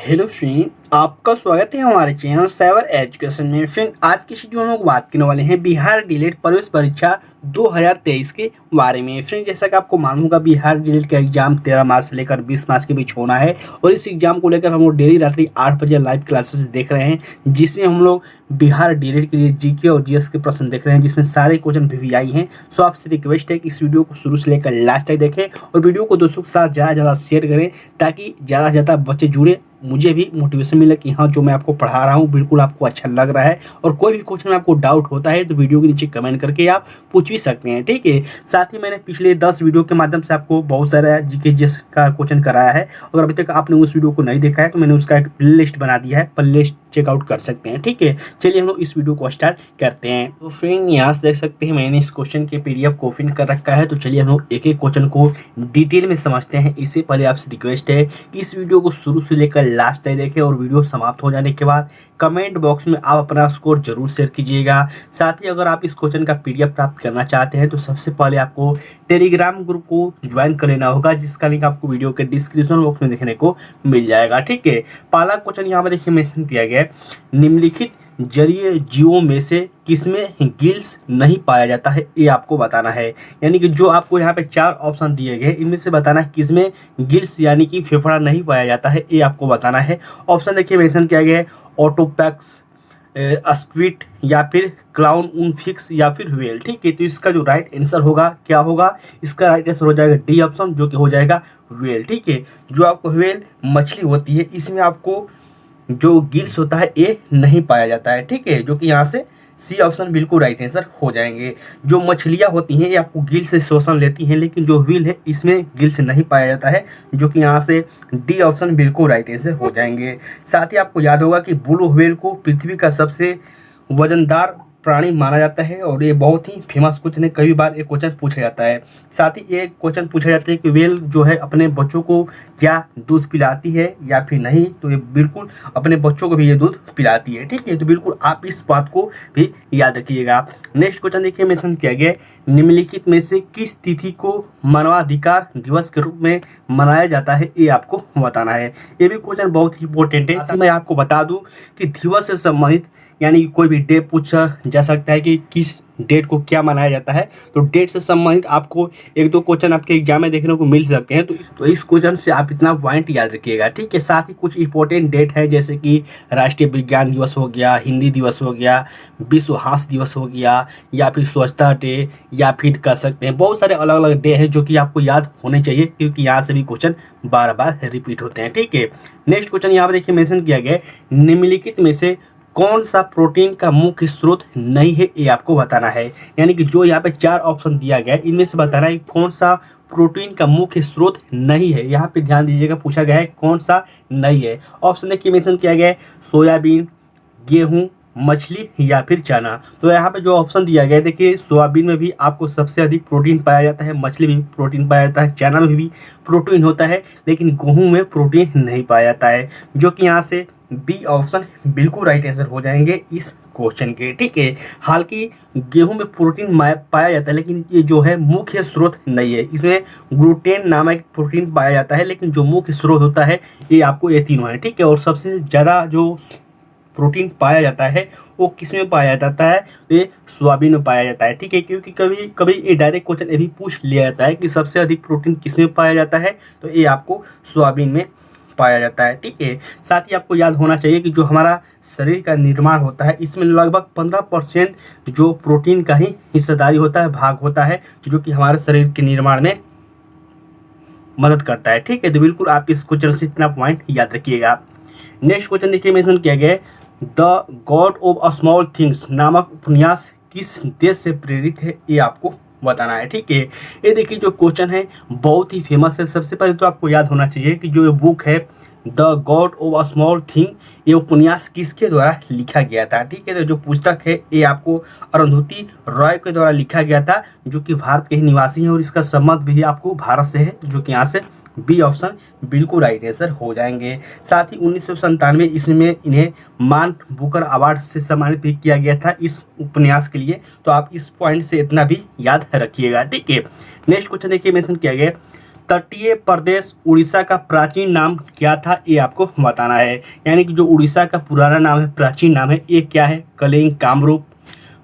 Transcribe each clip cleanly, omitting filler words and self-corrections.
Hello friend, आपका स्वागत है हमारे चैनल साइबर एजुकेशन में। फ्रेंड, आज की वीडियो में हम लोग बात करने वाले हैं बिहार डीएलएड प्रवेश परीक्षा 2023 के बारे में। फ्रेंड, जैसा कि आपको मालूम होगा, बिहार डीएलएड का एग्जाम 13 मार्च से लेकर 20 मार्च के बीच होना है और इस एग्जाम को लेकर हम लोग डेली रात्रि 8 बजे लाइव क्लासेस देख रहे हैं, जिसमें हम लोग बिहार डीएलएड के लिए जीके और जीएस के प्रश्न देख रहे हैं, जिसमें सारे क्वेश्चन वीवीआई हैं। सो आपसे रिक्वेस्ट है कि इस वीडियो को शुरू से लेकर लास्ट तक देखें और वीडियो को दोस्तों के साथ ज़्यादा से ज़्यादा शेयर करें, ताकि ज़्यादा से ज़्यादा बच्चे जुड़े, मुझे भी मोटिवेशन मिले कि हाँ, जो मैं आपको पढ़ा रहा हूँ बिल्कुल आपको अच्छा लग रहा है। और कोई भी क्वेश्चन में आपको डाउट होता है तो वीडियो के नीचे कमेंट करके आप पूछ भी सकते हैं, ठीक है। साथ ही मैंने पिछले 10 वीडियो के माध्यम से आपको बहुत सारा जीके जीएस का क्वेश्चन कराया है। अगर अभी तक आपने उस वीडियो को नहीं देखा है तो मैंने उसका एक प्ले लिस्ट बना दिया है, प्ले लिस्ट चेकआउट कर सकते हैं, ठीक है। चलिए हम लोग इस वीडियो को स्टार्ट करते हैं। तो फ्रेंड, यहाँ से देख सकते हैं मैंने इस क्वेश्चन के पीडीएफ को ओपन कर रखा है। तो चलिए हम लोग एक एक क्वेश्चन को डिटेल में समझते हैं। इससे पहले आपसे रिक्वेस्ट है कि इस वीडियो को शुरू से लेकर लास्ट तक देखें और वीडियो समाप्त हो जाने के बाद कमेंट बॉक्स में आप अपना स्कोर जरूर शेयर कीजिएगा। साथ ही अगर आप इस क्वेश्चन का पीडीएफ प्राप्त करना चाहते हैं तो सबसे पहले आपको टेलीग्राम ग्रुप को ज्वाइन कर लेना होगा, जिसका लिंक आपको वीडियो के डिस्क्रिप्शन बॉक्स में देखने को मिल जाएगा, ठीक है। पहला क्वेश्चन यहाँ पर देखिए मेंशन किया गया है, निम्नलिखित जलीय जीवों में से किसमें गिल्स नहीं पाया जाता है, ये आपको बताना है। यानी कि जो आपको यहाँ पे 4 ऑप्शन दिए गए, इनमें से बताना है किसमें गिल्स यानी कि फेफड़ा नहीं पाया जाता है, ये आपको बताना है। ऑप्शन देखिए मेंशन किया गया है, ऑटोपैक्स, स्क्विड या फिर क्लाउन ऊन फिक्स या फिर व्हेल, ठीक है। तो इसका जो राइट आंसर होगा क्या होगा, इसका राइट आंसर हो जाएगा डी ऑप्शन, जो कि हो जाएगा व्हेल, ठीक है। जो आपको व्हेल मछली होती है, इसमें आपको जो गिल्स होता है ये नहीं पाया जाता है, ठीक है। जो कि यहाँ से सी ऑप्शन बिल्कुल राइट आंसर हो जाएंगे। जो मछलियाँ होती हैं ये आपको गिल्स से शोषण लेती हैं, लेकिन जो व्हील है इसमें गिल्स नहीं पाया जाता है, जो कि यहाँ से डी ऑप्शन बिल्कुल राइट आंसर हो जाएंगे। साथ ही आपको याद होगा कि ब्लू व्हेल को पृथ्वी का सबसे वजनदार प्राणी माना जाता है और ये बहुत ही फेमस क्वेश्चन है, कई बार ये क्वेश्चन पूछा जाता है। साथ ही ये क्वेश्चन पूछा जाता है कि व्हेल जो है अपने बच्चों को क्या दूध पिलाती है या फिर नहीं, तो ये बिल्कुल अपने बच्चों को भी ये दूध पिलाती है, ठीक है। तो बिल्कुल आप इस बात को भी याद रखिएगा। नेक्स्ट क्वेश्चन देखिए मेंशन किया गया है, निम्नलिखित में से किस तिथि को मानवाधिकार दिवस के रूप में मनाया जाता है, ये आपको बताना है। ये भी क्वेश्चन बहुत ही इंपॉर्टेंट है। मैं आपको बता दूं कि दिवस से संबंधित यानी कोई भी डे पूछा जा सकता है कि किस डेट को क्या मनाया जाता है, तो डेट से संबंधित आपको 1-2 क्वेश्चन आपके एग्जाम में देखने को मिल सकते हैं। तो इस क्वेश्चन से आप इतना पॉइंट याद रखिएगा, ठीक है। साथ ही कुछ इंपॉर्टेंट डेट है, जैसे कि राष्ट्रीय विज्ञान दिवस हो गया, हिंदी दिवस हो गया, विश्व हास्य दिवस हो गया, या फिर स्वच्छता डे, या फिर कह सकते हैं बहुत सारे अलग अलग डे हैं जो कि आपको याद होने चाहिए, क्योंकि यहाँ से भी क्वेश्चन बार बार रिपीट होते हैं, ठीक है। नेक्स्ट क्वेश्चन यहाँ पर देखिए मेंशन किया गया है, निम्नलिखित में से कौन सा प्रोटीन का मुख्य स्रोत नहीं है, ये आपको बताना है। यानी कि जो यहाँ पे 4 ऑप्शन दिया गया है, इनमें से बताना है कौन सा प्रोटीन का मुख्य स्रोत नहीं है। यहाँ पे ध्यान दीजिएगा, पूछा गया है कौन सा नहीं है। ऑप्शन देखिए मेंशन किया गया है, सोयाबीन, गेहूं, मछली या फिर चना। तो यहाँ पे जो ऑप्शन दिया गया है, देखिए सोयाबीन में भी आपको सबसे अधिक प्रोटीन पाया जाता है, मछली में भी प्रोटीन पाया जाता है, चना में भी प्रोटीन होता है, लेकिन गेहूं में प्रोटीन नहीं पाया जाता है, जो कि यहाँ से बी ऑप्शन बिल्कुल राइट आंसर हो जाएंगे इस क्वेश्चन के, ठीक है। हालांकि गेहूं में प्रोटीन पाया जाता है, लेकिन ये जो है मुख्य स्रोत नहीं है। इसमें ग्लूटेन नामक प्रोटीन पाया जाता है, लेकिन जो मुख्य स्रोत होता है ये आपको ये तीनों है, ठीक है। और सबसे ज़्यादा जो प्रोटीन पाया जाता है वो किस में पाया जाता है, ये सोयाबीन में पाया जाता है, ठीक है। क्योंकि कभी कभी ये डायरेक्ट क्वेश्चन ये भी पूछ लिया जाता है कि सबसे अधिक प्रोटीन किस में पाया जाता है, तो ये आपको सोयाबीन में पाया जाता है, ठीक है। साथ ही आपको याद होना चाहिए कि जो हमारा शरीर का निर्माण होता है, इसमें लगभग 15% जो प्रोटीन का ही हिस्सेदारी होता है, भाग होता है, जो कि हमारे शरीर के निर्माण में मदद करता है, ठीक है। तो बिल्कुल आप इस क्वेश्चन से इतना पॉइंट याद रखिएगा। नेक्स्ट क्वेश्चन देखिए मेंशन किया गया है, the God of small things नामक उपन्यास किस देश से प्रेरित है, ये आपको बताना है, ठीक है। ये देखिए जो क्वेश्चन है बहुत ही फेमस है। सबसे पहले तो आपको याद होना चाहिए कि जो ये बुक है the God of a small thing, ये उपन्यास किसके द्वारा लिखा गया था, ठीक है। तो जो पुस्तक है ये आपको अरुंधति रॉय के द्वारा लिखा गया था, जो कि भारत के ही निवासी हैं, और इसका संबंध भी आपको भारत से है, जो कि यहाँ से बी ऑप्शन बिल्कुल राइट आंसर हो जाएंगे। साथ ही 1997 इसमें इन्हें मान बुकर अवार्ड से सम्मानित भी किया गया था इस उपन्यास के लिए। तो आप इस पॉइंट से इतना भी याद रखिएगा, ठीक है। नेक्स्ट क्वेश्चन देखिए मेंशन किया गया, तटीय प्रदेश उड़ीसा का प्राचीन नाम क्या था, ये आपको बताना है। यानी कि जो उड़ीसा का पुराना नाम है, प्राचीन नाम है, ये क्या है? कलिंग, कामरूप,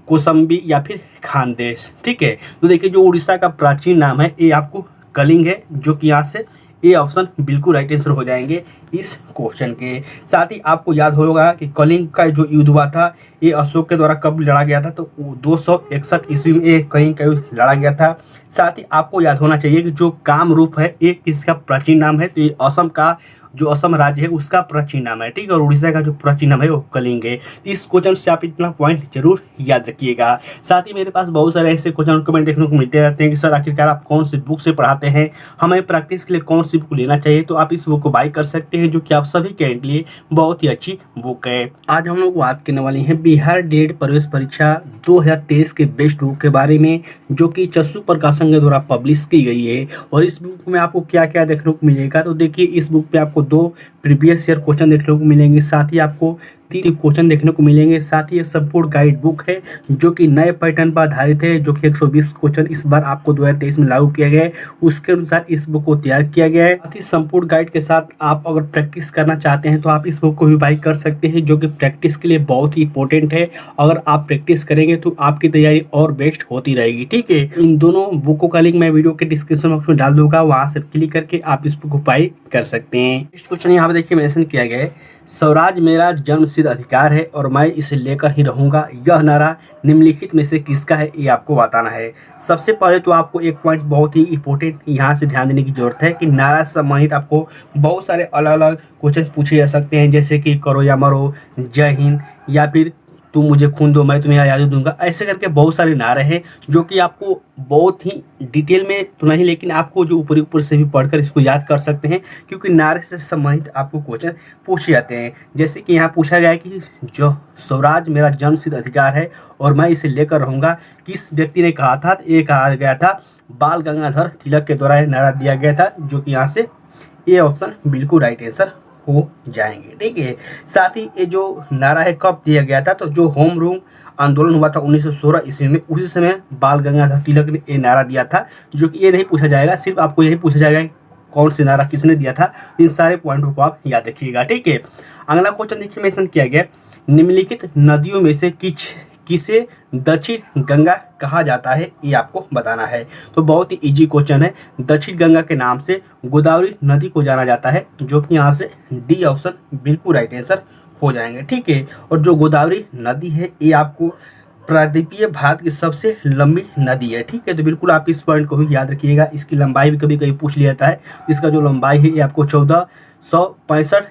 कौशाम्बी या फिर खानदेश। ठीक है, तो देखिए जो उड़ीसा का प्राचीन नाम है ये आपको कलिंग है, जो कि यहाँ से ये ऑप्शन बिल्कुल राइट आंसर हो जाएंगे इस क्वेश्चन के। साथ ही आपको याद होगा कि कलिंग का जो युद्ध हुआ था ये अशोक के द्वारा कब लड़ा गया था, तो 261 ईस्वी में ये कलिंग का युद्ध लड़ा गया था। साथ ही आपको याद होना चाहिए कि जो कामरूप है ये किसका प्राचीन नाम है, तो ये असम का जो असम राज्य है उसका प्राचीन नाम है। ठीक है, और उड़ीसा का जो प्राचीन नाम है वो कलिंग है। तो इस क्वेश्चन से आप इतना पॉइंट जरूर याद रखिएगा। साथ ही मेरे पास बहुत सारे ऐसे क्वेश्चन कमेंट देखने को मिलते रहते हैं कि सर आखिरकार आप कौन सी बुक से पढ़ाते हैं, हमें प्रैक्टिस के लिए कौन सी बुक लेना चाहिए, तो आप इस बुक को बाय कर सकते हैं, जो कि आप सभी के लिए बहुत ही अच्छी बुक है। आज हम लोग बात करने वाले हैं बिहार डीएलएड प्रवेश परीक्षा 2023 के बेस्ट बुक के बारे में, जो कि चस्सू प्रकाशन के द्वारा पब्लिश की गई है। और इस बुक में आपको क्या क्या देखने को मिलेगा, तो देखिए इस बुक पे आपको 2 प्रीवियस ईयर क्वेश्चन देखने को मिलेंगे, साथ ही आपको 3 क्वेश्चन देखने को मिलेंगे। साथ ही ये संपूर्ण गाइड बुक है जो कि नए पैटर्न पर आधारित है, जो कि 120 क्वेश्चन इस बार आपको 2023 में लागू किया गया है, उसके अनुसार इस बुक को तैयार किया गया है। साथ ही संपूर्ण गाइड के साथ आप अगर प्रैक्टिस करना चाहते हैं तो आप इस बुक को भी बाय कर सकते हैं, जो कि प्रैक्टिस के लिए बहुत ही इंपॉर्टेंट है। अगर आप प्रैक्टिस करेंगे तो आपकी तैयारी और बेस्ट होती रहेगी। ठीक है, इन दोनों बुकों का लिंक मैं वीडियो के डिस्क्रिप्शन बॉक्स में डाल दूंगा, वहां से क्लिक करके आप इस बुक को बाय कर सकते हैं। नेक्स्ट क्वेश्चन यहाँ पे देखिए मेंशन किया गया है, स्वराज मेरा जन्मसिद्ध अधिकार है और मैं इसे लेकर ही रहूंगा, यह नारा निम्नलिखित में से किसका है, ये आपको बताना है। सबसे पहले तो आपको एक पॉइंट बहुत ही इंपॉर्टेंट यहाँ से ध्यान देने की जरूरत है कि नारा से संबंधित आपको बहुत सारे अलग अलग क्वेश्चन पूछे जा सकते हैं, जैसे कि करो या मरो, जय हिंद, या फिर तुम मुझे खून दो मैं तुम्हें आज़ादी दूंगा। ऐसे करके बहुत सारे नारे हैं जो कि आपको बहुत ही डिटेल में तो नहीं, लेकिन आपको जो ऊपर ऊपर से भी पढ़कर इसको याद कर सकते हैं, क्योंकि नारे से संबंधित आपको क्वेश्चन पूछे जाते हैं। जैसे कि यहाँ पूछा गया है कि जो स्वराज मेरा जन्मसिद्ध अधिकार है और मैं इसे लेकर रहूँगा, किस व्यक्ति ने कहा था? ये कहा गया था बाल गंगाधर तिलक के द्वारा नारा दिया गया था, जो कि यहाँ से ये ऑप्शन बिल्कुल राइट आंसर हो जाएंगे। ठीक है, साथ ही ये जो नारा है कब दिया गया था, तो जो होम रूल आंदोलन हुआ था 1916 ईस्वी में, उसी समय बाल गंगाधर तिलक ने ये नारा दिया था। जो कि ये नहीं पूछा जाएगा, सिर्फ आपको यही पूछा जाएगा कौन सी नारा किसने दिया था। इन सारे पॉइंटों को आप याद रखिएगा। ठीक है, अगला क्वेश्चन देखिए मेंशन किया गया, निम्नलिखित नदियों में से किसे दक्षिण गंगा कहा जाता है, ये आपको बताना है। तो बहुत ही इजी क्वेश्चन है, दक्षिण गंगा के नाम से गोदावरी नदी को जाना जाता है, जो कि यहाँ से डी ऑप्शन बिल्कुल राइट आंसर हो जाएंगे। ठीक है, और जो गोदावरी नदी है ये आपको प्रायद्वीपीय भारत की सबसे लंबी नदी है। ठीक है, तो बिल्कुल आप इस पॉइंट को भी याद रखिएगा। इसकी लंबाई भी कभी कभी पूछ लिया जाता है, इसका जो लंबाई है ये आपको 1465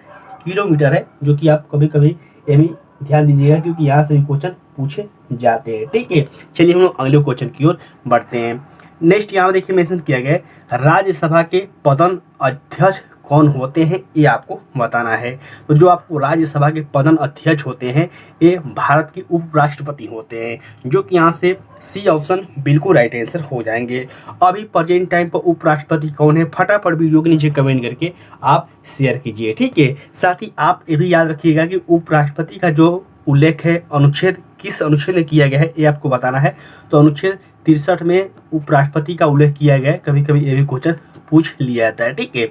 किलोमीटर है, जो कि आप कभी कभी ये भी ध्यान दीजिएगा, क्योंकि यहाँ से भी क्वेश्चन पूछे जाते हैं। ठीक है, चलिए हम लोग अगले क्वेश्चन की ओर बढ़ते हैं। नेक्स्ट यहाँ देखिए मेंशन किया गया है, राज्यसभा के पदन अध्यक्ष कौन होते हैं, ये आपको बताना है। तो जो आपको राज्यसभा के पदन अध्यक्ष होते हैं ये भारत के उपराष्ट्रपति होते हैं, जो कि यहाँ से सी ऑप्शन बिल्कुल राइट आंसर हो जाएंगे। अभी प्रेजेंट टाइम पर उपराष्ट्रपति कौन है, फटाफट वीडियो के नीचे कमेंट करके आप शेयर कीजिए। ठीक है, साथ ही आप ये भी याद रखिएगा कि उपराष्ट्रपति का जो उल्लेख है अनुच्छेद किस अनुच्छेद में किया गया है, ये आपको बताना है। तो अनुच्छेद 63 में उपराष्ट्रपति का उल्लेख किया गया है, कभी कभी ये भी क्वेश्चन पूछ लिया जाता है। ठीक है,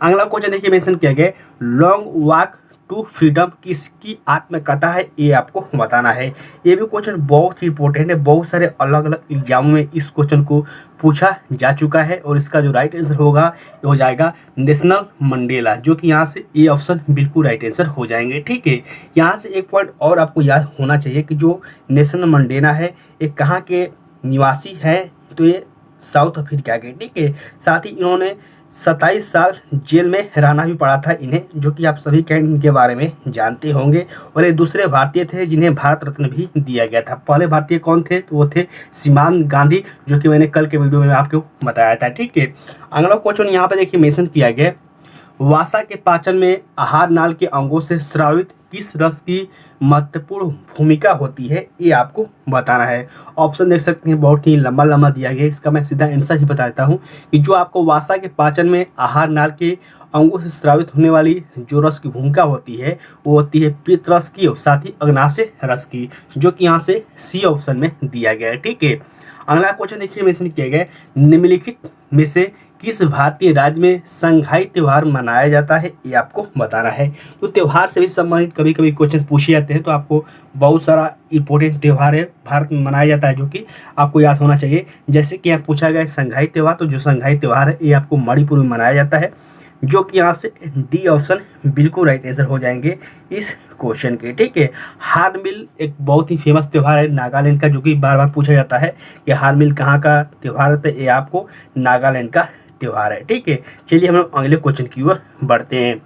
अगला क्वेश्चन देखिए मेंशन किया गया, लॉन्ग वॉक टू फ्रीडम किसकी आत्मकथा है, ये आपको बताना है। ये भी क्वेश्चन बहुत ही इंपॉर्टेंट है, बहुत सारे अलग अलग एग्जामों में इस क्वेश्चन को पूछा जा चुका है, और इसका जो राइट आंसर होगा ये हो जाएगा नेशनल मंडेला, जो कि यहाँ से ये ऑप्शन बिल्कुल राइट आंसर हो जाएंगे। ठीक है, यहाँ से एक पॉइंट और आपको याद होना चाहिए कि जो नेशनल मंडेला है ये कहाँ के निवासी है, तो ये साउथ अफ्रीका के। ठीक है, साथ ही इन्होंने 27 साल जेल में रहना भी पड़ा था इन्हें, जो कि आप सभी इनके बारे में जानते होंगे। और ये दूसरे भारतीय थे जिन्हें भारत रत्न भी दिया गया था। पहले भारतीय कौन थे, तो वो थे सीमांत गांधी, जो कि मैंने कल के वीडियो में आपको बताया था। ठीक है, अगला क्वेश्चन यहाँ पे देखिए मेंशन किया गया, वसा के पाचन में आहार नाल के अंगों से स्रावित किस रस की महत्वपूर्ण भूमिका होती है, ये आपको बताना है। ऑप्शन देख सकते हैं, बहुत ही लंबा लंबा दिया गया है, इसका मैं सीधा आंसर ही बताता हूँ कि जो आपको वसा के पाचन में आहार नाल के अंगों से स्रावित होने वाली जो रस की भूमिका होती है वो होती है पित्त रस की और साथ ही अग्नाशय रस की, जो कि यहाँ से सी ऑप्शन में दिया गया है। ठीक है, अगला क्वेश्चन देखिए मेंशन किया गया, निम्नलिखित में से किस भारतीय राज्य में संघाई त्यौहार मनाया जाता है, ये आपको बताना है। तो त्यौहार से भी संबंधित कभी कभी क्वेश्चन पूछे जाते हैं, तो आपको बहुत सारा इंपॉर्टेंट त्यौहार है भारत में मनाया जाता है जो कि आपको याद होना चाहिए। जैसे कि यहाँ पूछा गया है संघाई त्यौहार, तो जो संघाई त्यौहार है ये आपको मणिपुर में मनाया जाता है, जो कि यहाँ से डी ऑप्शन बिल्कुल राइट आंसर हो जाएंगे इस क्वेश्चन के। ठीक है, हार्नबिल एक बहुत ही फेमस त्यौहार है नागालैंड का, जो कि बार बार पूछा जाता है कि हार्नबिल कहाँ का त्यौहार है, तो ये आपको नागालैंड का त्यौहार है। ठीक है, चलिए हम लोग अगले क्वेश्चन की ओर बढ़ते हैं।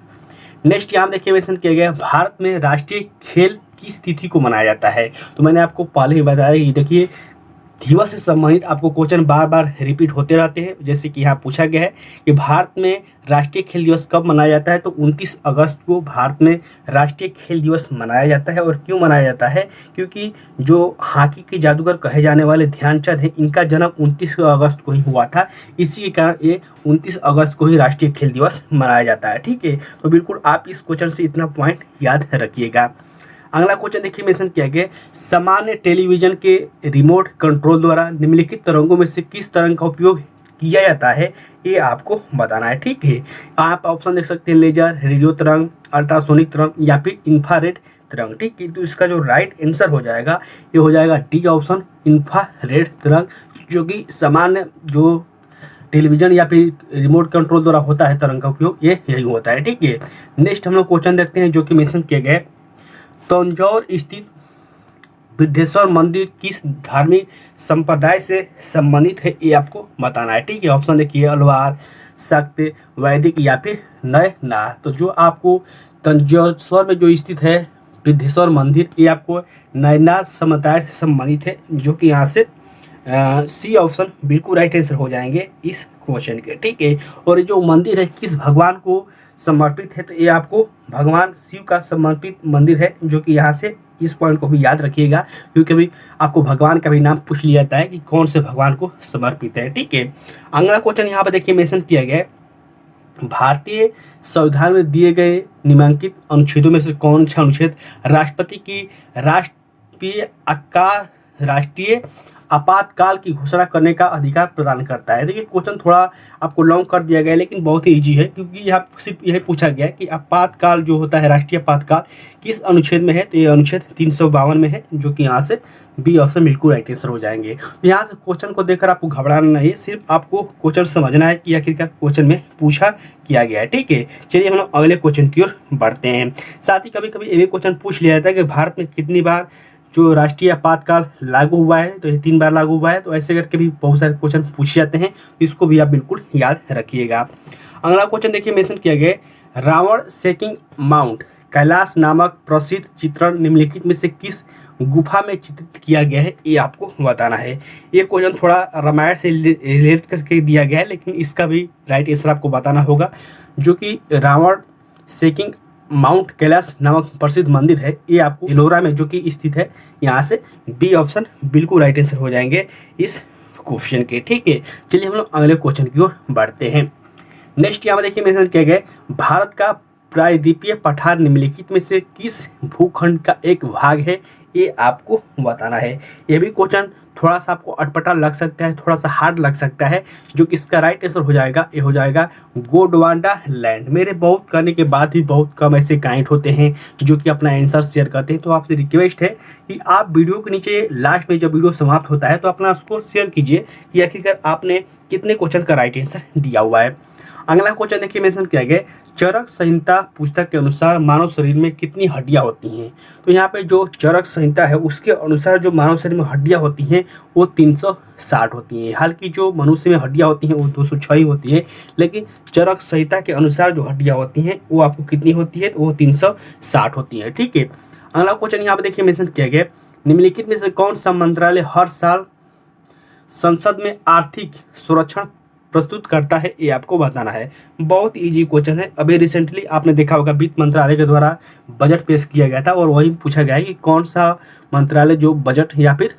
नेक्स्ट यहाँ देखिए मेंशन किया गया भारत में राष्ट्रीय खेल किस तिथि को मनाया जाता है। तो मैंने आपको पहले ही बताया कि देखिए दिवस से संबंधित आपको क्वेश्चन बार बार रिपीट होते रहते हैं। जैसे कि यहाँ पूछा गया है कि भारत में राष्ट्रीय खेल दिवस कब मनाया जाता है, तो 29 अगस्त को भारत में राष्ट्रीय खेल दिवस मनाया जाता है। और क्यों मनाया जाता है, क्योंकि जो हॉकी के जादूगर कहे जाने वाले ध्यानचंद हैं, इनका जन्म 29 अगस्त को ही हुआ था। इसी के कारण ये 29 अगस्त को ही राष्ट्रीय खेल दिवस मनाया जाता है। ठीक है, तो बिल्कुल आप इस क्वेश्चन से इतना पॉइंट याद रखिएगा। अगला क्वेश्चन देखिए मेंशन किया गया सामान्य टेलीविजन के रिमोट कंट्रोल द्वारा निम्नलिखित तरंगों में से किस तरंग का उपयोग किया जाता है, ये आपको बताना है। ठीक है, आप ऑप्शन देख सकते हैं लेजर, रेडियो तरंग, अल्ट्रासोनिक तरंग या फिर इंफ्रारेड तरंग। ठीक है, तो इसका जो राइट आंसर हो जाएगा ये हो जाएगा डी ऑप्शन इंफ्रारेड तरंग, जो कि सामान्य जो टेलीविजन या फिर रिमोट कंट्रोल द्वारा होता है तरंग का उपयोग ये यही होता है। ठीक है, नेक्स्ट हम लोग क्वेश्चन देखते हैं जो कि मेंशन किया गया तंजौर स्थित विद्येश्वर मंदिर किस धार्मिक संप्रदाय से संबंधित है, ये आपको बताना है। ठीक है, ऑप्शन देखिए अलवार, शक्त, वैदिक या फिर नय नार। तो जो आपको तंजौर में जो स्थित है विद्येश्वर मंदिर, ये आपको नयनार समुदाय से संबंधित है, जो कि यहाँ से सी ऑप्शन बिल्कुल राइट आंसर हो जाएंगे इस क्वेश्चन के। ठीक है, और ये जो मंदिर है किस भगवान को समर्पित है, तो ये आपको भगवान शिव का समर्पित मंदिर है, जो कि यहाँ से इस पॉइंट को भी याद रखिएगा, क्योंकि अभी आपको भगवान का भी नाम पूछ लिया जाता है कि कौन से भगवान को समर्पित है। ठीक है, अगला क्वेश्चन यहाँ पर देखिए मेंशन किया गया है भारतीय संविधान में दिए गए निम्नलिखित अनुच्छेदों में से कौन सा अनुच्छेद राष्ट्रपति की राष्ट्रीय आपातकाल की घोषणा करने का अधिकार प्रदान करता है। देखिए क्वेश्चन थोड़ा आपको लॉन्ग कर दिया गया है, लेकिन बहुत ही इजी है, क्योंकि यहाँ सिर्फ यही पूछा गया है कि आपातकाल जो होता है राष्ट्रीय आपातकाल किस अनुच्छेद में है, तो ये अनुच्छेद 352 में है, जो कि यहाँ से बी ऑप्शन बिल्कुल राइट आंसर हो जाएंगे। तो यहाँ से क्वेश्चन को देखकर आपको घबराना नहीं, सिर्फ आपको क्वेश्चन समझना है कि आखिरकार क्वेश्चन में पूछा किया गया है। ठीक है, चलिए हम लोग अगले क्वेश्चन की ओर बढ़ते हैं। साथ ही कभी कभी ये क्वेश्चन पूछ लिया जाता है कि भारत में कितनी बार जो राष्ट्रीय आपातकाल लागू हुआ है, तो ये 3 बार लागू हुआ है। तो ऐसे करके भी बहुत सारे क्वेश्चन पूछे जाते हैं, तो इसको भी आप बिल्कुल याद रखिएगा। अगला क्वेश्चन देखिए मेंशन किया गया रावण सेकिंग माउंट कैलाश नामक प्रसिद्ध चित्रण निम्नलिखित में से किस गुफा में चित्रित किया गया है, ये आपको बताना है। ये क्वेश्चन थोड़ा रामायण से रिलेट करके दिया गया है, लेकिन इसका भी राइट आंसर आपको बताना होगा, जो कि रावण सेकिंग माउंट कैलाश नामक प्रसिद्ध मंदिर है, ये आपको एलोरा में जो कि स्थित है। यहाँ से बी ऑप्शन बिल्कुल राइट आंसर हो जाएंगे इस क्वेश्चन के। ठीक है, चलिए हम लोग अगले क्वेश्चन की ओर बढ़ते हैं। नेक्स्ट यहाँ देखिए मेंशन किया गया भारत का प्रायद्वीपीय पठार निम्नलिखित में से किस भूखंड का एक भाग है, ये आपको बताना है। ये भी क्वेश्चन थोड़ा सा आपको अटपटा लग सकता है, थोड़ा सा हार्ड लग सकता है, जो कि इसका राइट आंसर हो जाएगा ये हो जाएगा गोंडवाना लैंड। मेरे बहुत करने के बाद भी बहुत कम ऐसे काइंट होते हैं जो कि अपना आंसर शेयर करते हैं, तो आपसे रिक्वेस्ट है कि आप वीडियो के नीचे लास्ट में जब वीडियो समाप्त होता है तो अपना उसको शेयर कीजिए कि आखिरकार आपने कितने क्वेश्चन का राइट आंसर दिया हुआ है। अगला क्वेश्चन देखिए मेंशन किया गया चरक संहिता पुस्तक के अनुसार मानव शरीर में कितनी हड्डियां होती हैं। तो यहाँ पे जो चरक संहिता है उसके अनुसार जो मानव शरीर में हड्डियां होती हैं वो 360 होती हैं। हालांकि जो मनुष्य में हड्डियां होती हैं वो 206 ही होती है, लेकिन चरक संहिता के अनुसार जो हड्डियां होती हैं वो आपको कितनी होती है, तो वो 360 होती है। ठीक है, अगला क्वेश्चन यहाँ पे देखिए मेंशन किया गया निम्नलिखित में से कौन सा मंत्रालय हर साल संसद में आर्थिक सुरक्षण प्रस्तुत करता है, ये आपको बताना है। बहुत इजी क्वेश्चन है। अभी रिसेंटली आपने देखा होगा वित्त मंत्रालय के द्वारा बजट पेश किया गया था और वही पूछा गया है कि कौन सा मंत्रालय जो बजट या फिर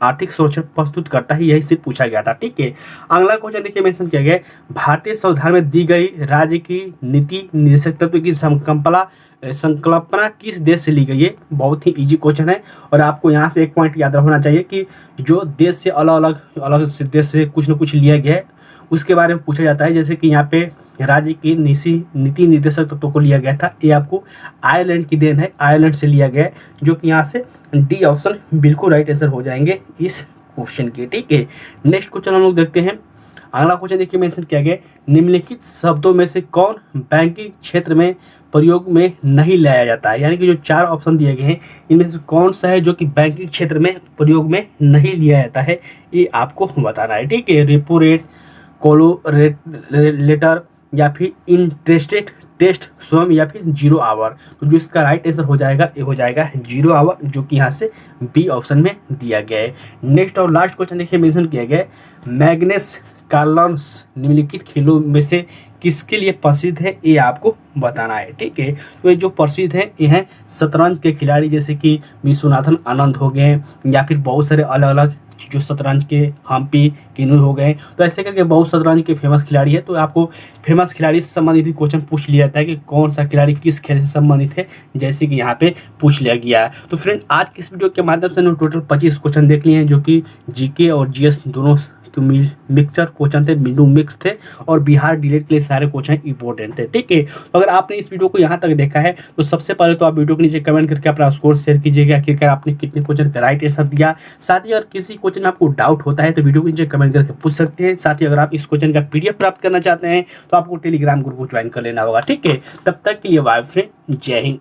आर्थिक सुरक्षा प्रस्तुत करता है, यही सिर्फ पूछा गया था। ठीक है, अगला क्वेश्चन देखिए मेंशन किया गया भारतीय संविधान में दी गई राज्य की नीति निर्देशक तत्व की संकल्पना किस देश से ली गई है। बहुत ही इजी क्वेश्चन है और आपको यहाँ से एक पॉइंट याद रखना चाहिए कि जो देश से अलग अलग देश से कुछ न कुछ लिया गया है उसके बारे में पूछा जाता है। जैसे कि यहाँ पे राज्य के नीति निर्देशक तत्वों को लिया गया था, ये आपको आयरलैंड की देन है, आयरलैंड से लिया गया है, जो कि यहाँ से डी ऑप्शन बिल्कुल राइट आंसर हो जाएंगे इस क्वेश्चन के। ठीक है, नेक्स्ट क्वेश्चन हम लोग देखते हैं। अगला क्वेश्चन देखिए मेंशन किया गया, निम्नलिखित शब्दों में से कौन बैंकिंग क्षेत्र में प्रयोग में नहीं लाया जाता है। यानी कि जो 4 ऑप्शन दिए गए हैं इनमें से कौन सा है जो कि बैंकिंग क्षेत्र में प्रयोग में नहीं लिया जाता है, ये आपको बताना है। ठीक है, रेपो रेट, कोलो रेट लेटर, या फिर इंटरेस्टेड टेस्ट स्वयं, या फिर 0 आवर। तो जो इसका राइट आंसर हो जाएगा ये हो जाएगा 0 आवर, जो कि यहाँ से बी ऑप्शन में दिया गया है। नेक्स्ट और लास्ट क्वेश्चन देखिए मेंशन किया गया है, मैग्नस कार्लसन निम्नलिखित खेलों में से किसके लिए प्रसिद्ध है, ये आपको बताना है। ठीक है, तो ये जो प्रसिद्ध है ये हैं शतरंज के खिलाड़ी, जैसे कि विश्वनाथन आनंद हो गए, या फिर बहुत सारे अलग अलग जो शतरंज के हम्पी किन्नू हो गए। तो ऐसे करके बहुत शतरंज के फेमस खिलाड़ी है। तो आपको फेमस खिलाड़ी से संबंधित भी क्वेश्चन पूछ लिया जाता है कि कौन सा खिलाड़ी किस खेल से संबंधित है, जैसे कि यहाँ पे पूछ लिया गया है। तो फ्रेंड, आज की इस वीडियो के माध्यम से हमने टोटल 25 क्वेश्चन देख लिए हैं, जो कि जीके और जीएस दोनों मिक्सचर क्वेश्चन थे, बिंदु मिक्स थे, और बिहार डीलेट के लिए सारे क्वेश्चन इंपॉर्टेंट थे। ठीक है, तो अगर आपने इस वीडियो को यहाँ तक देखा है तो सबसे पहले तो आप वीडियो के नीचे कमेंट करके अपना स्कोर शेयर कीजिएगा, आखिरकार आपने कितने क्वेश्चन का राइट आंसर दिया। साथ ही अगर किसी क्वेश्चन में आपको डाउट होता है तो वीडियो के नीचे कमेंट करके पूछ सकते हैं। साथ ही अगर आप इस क्वेश्चन का पीडीएफ प्राप्त करना चाहते हैं तो आपको टेलीग्राम ग्रुप को ज्वाइन कर लेना होगा। ठीक है, तब तक के लिए बाय फ्रेंड, जय हिंद।